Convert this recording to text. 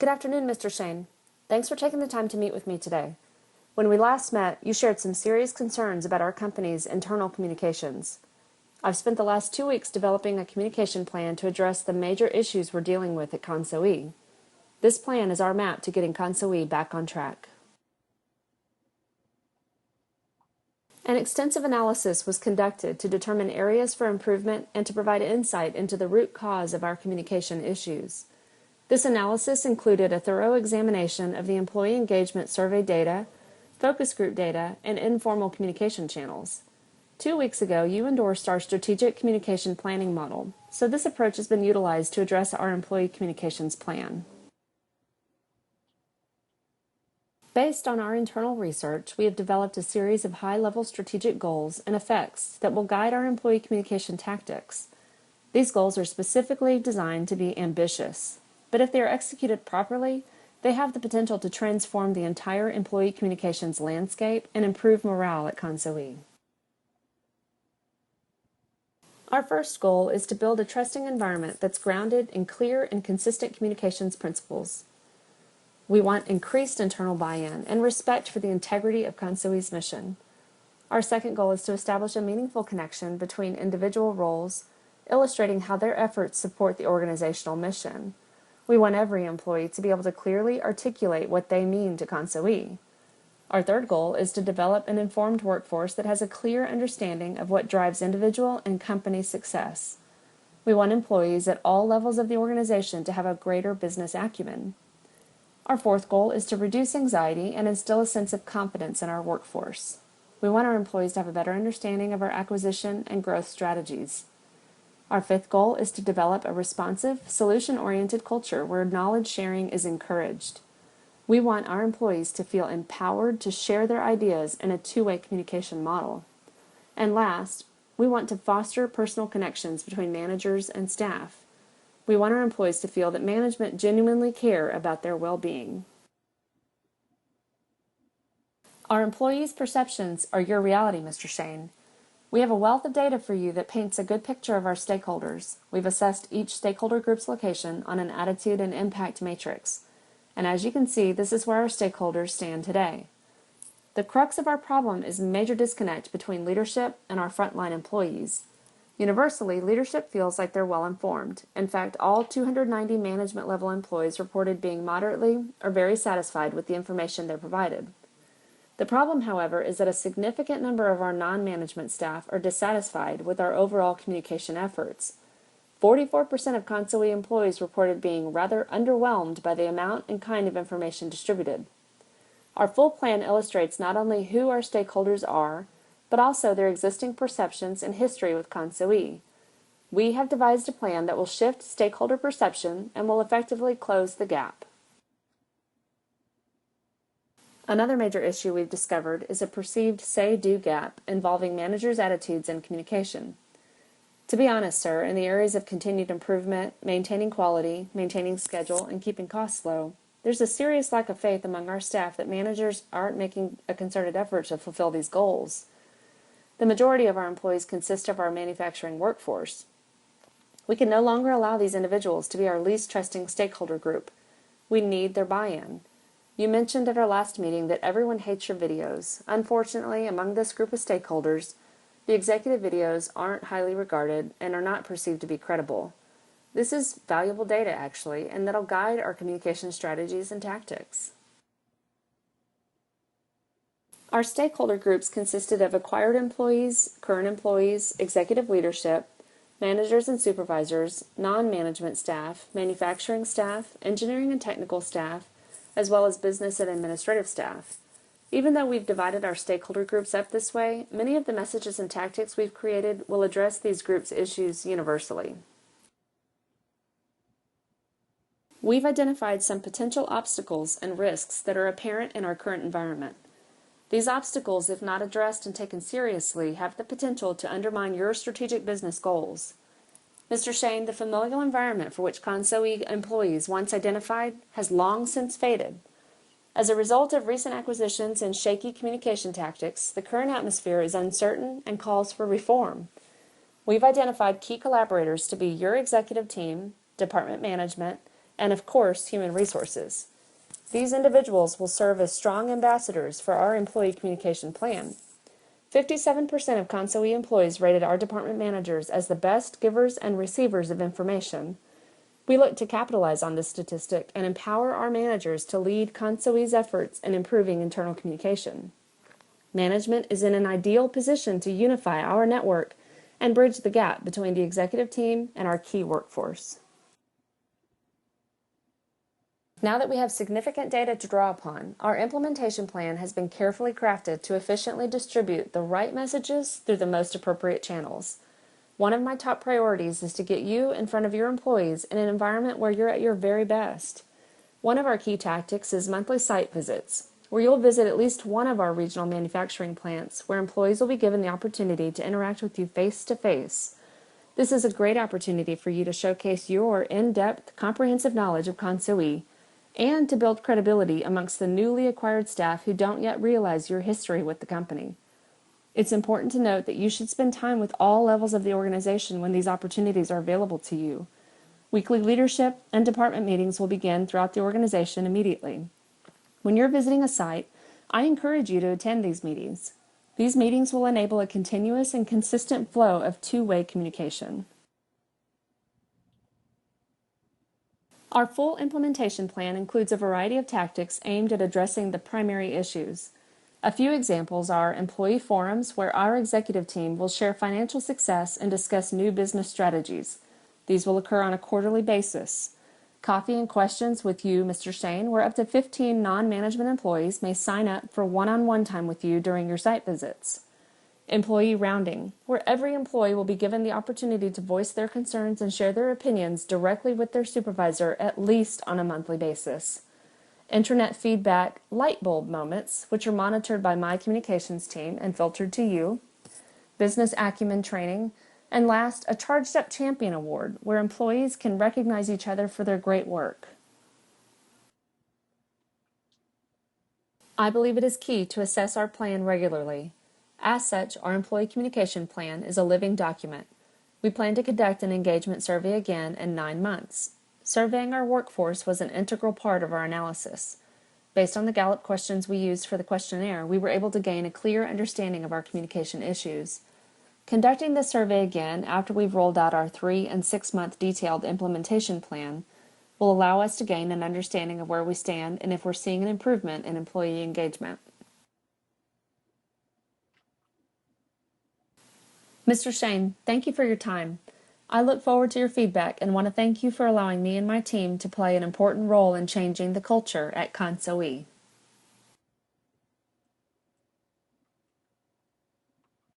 Good afternoon, Mr. Shane. Thanks for taking the time to meet with me today. When we last met, you shared some serious concerns about our company's internal communications. I've spent the last 2 weeks developing a communication plan to address the major issues we're dealing with at Conseil. This plan is our map to getting Conseil back on track. An extensive analysis was conducted to determine areas for improvement and to provide insight into the root cause of our communication issues. This analysis included a thorough examination of the employee engagement survey data, focus group data, and informal communication channels. 2 weeks ago, you endorsed our strategic communication planning model, so this approach has been utilized to address our employee communications plan. Based on our internal research, we have developed a series of high-level strategic goals and effects that will guide our employee communication tactics. These goals are specifically designed to be ambitious, but if they are executed properly, they have the potential to transform the entire employee communications landscape and improve morale at Conseil. Our first goal is to build a trusting environment that's grounded in clear and consistent communications principles. We want increased internal buy-in and respect for the integrity of Conseil's mission. Our second goal is to establish a meaningful connection between individual roles, illustrating how their efforts support the organizational mission. We want every employee to be able to clearly articulate what they mean to Conseil. Our third goal is to develop an informed workforce that has a clear understanding of what drives individual and company success. We want employees at all levels of the organization to have a greater business acumen. Our fourth goal is to reduce anxiety and instill a sense of confidence in our workforce. We want our employees to have a better understanding of our acquisition and growth strategies. Our fifth goal is to develop a responsive, solution-oriented culture where knowledge sharing is encouraged. We want our employees to feel empowered to share their ideas in a two-way communication model. And last, we want to foster personal connections between managers and staff. We want our employees to feel that management genuinely care about their well-being. Our employees' perceptions are your reality, Mr. Shane. We have a wealth of data for you that paints a good picture of our stakeholders. We've assessed each stakeholder group's location on an attitude and impact matrix. And as you can see, this is where our stakeholders stand today. The crux of our problem is major disconnect between leadership and our frontline employees. Universally, leadership feels like they're well informed. In fact, all 290 management level employees reported being moderately or very satisfied with the information they're provided. The problem, however, is that a significant number of our non-management staff are dissatisfied with our overall communication efforts. 44% of Conseil employees reported being rather underwhelmed by the amount and kind of information distributed. Our full plan illustrates not only who our stakeholders are, but also their existing perceptions and history with Conseil. We have devised a plan that will shift stakeholder perception and will effectively close the gap. Another major issue we've discovered is a perceived say-do gap involving managers' attitudes and communication. To be honest, sir, in the areas of continued improvement, maintaining quality, maintaining schedule, and keeping costs low, there's a serious lack of faith among our staff that managers aren't making a concerted effort to fulfill these goals. The majority of our employees consist of our manufacturing workforce. We can no longer allow these individuals to be our least trusting stakeholder group. We need their buy-in. You mentioned at our last meeting that everyone hates your videos. Unfortunately, among this group of stakeholders, the executive videos aren't highly regarded and are not perceived to be credible. This is valuable data, actually, and that'll guide our communication strategies and tactics. Our stakeholder groups consisted of acquired employees, current employees, executive leadership, managers and supervisors, non-management staff, manufacturing staff, engineering and technical staff, as well as business and administrative staff. Even though we've divided our stakeholder groups up this way, many of the messages and tactics we've created will address these groups' issues universally. We've identified some potential obstacles and risks that are apparent in our current environment. These obstacles, if not addressed and taken seriously, have the potential to undermine your strategic business goals. Mr. Shane, the familial environment for which Conseil employees once identified has long since faded. As a result of recent acquisitions and shaky communication tactics, the current atmosphere is uncertain and calls for reform. We've identified key collaborators to be your executive team, department management, and of course, human resources. These individuals will serve as strong ambassadors for our employee communication plan. 57% of Consoi employees rated our department managers as the best givers and receivers of information. We look to capitalize on this statistic and empower our managers to lead Consoi's efforts in improving internal communication. Management is in an ideal position to unify our network and bridge the gap between the executive team and our key workforce. Now that we have significant data to draw upon, our implementation plan has been carefully crafted to efficiently distribute the right messages through the most appropriate channels. One of my top priorities is to get you in front of your employees in an environment where you're at your very best. One of our key tactics is monthly site visits, where you'll visit at least one of our regional manufacturing plants, where employees will be given the opportunity to interact with you face to face. This is a great opportunity for you to showcase your in-depth, comprehensive knowledge of Consoi, and to build credibility amongst the newly acquired staff who don't yet realize your history with the company. It's important to note that you should spend time with all levels of the organization when these opportunities are available to you. Weekly leadership and department meetings will begin throughout the organization immediately. When you're visiting a site, I encourage you to attend these meetings. These meetings will enable a continuous and consistent flow of two-way communication. Our full implementation plan includes a variety of tactics aimed at addressing the primary issues. A few examples are employee forums, where our executive team will share financial success and discuss new business strategies. These will occur on a quarterly basis. Coffee and questions with you, Mr. Shane, where up to 15 non-management employees may sign up for one-on-one time with you during your site visits. Employee rounding, where every employee will be given the opportunity to voice their concerns and share their opinions directly with their supervisor, at least on a monthly basis. Intranet feedback light bulb moments, which are monitored by my communications team and filtered to you. Business acumen training. And last, a Charged Up Champion Award, where employees can recognize each other for their great work. I believe it is key to assess our plan regularly. As such, our employee communication plan is a living document. We plan to conduct an engagement survey again in 9 months. Surveying our workforce was an integral part of our analysis. Based on the Gallup questions we used for the questionnaire, we were able to gain a clear understanding of our communication issues. Conducting this survey again after we've rolled out our 3- and 6-month detailed implementation plan will allow us to gain an understanding of where we stand and if we're seeing an improvement in employee engagement. Mr. Shane, thank you for your time. I look forward to your feedback and want to thank you for allowing me and my team to play an important role in changing the culture at Consoi.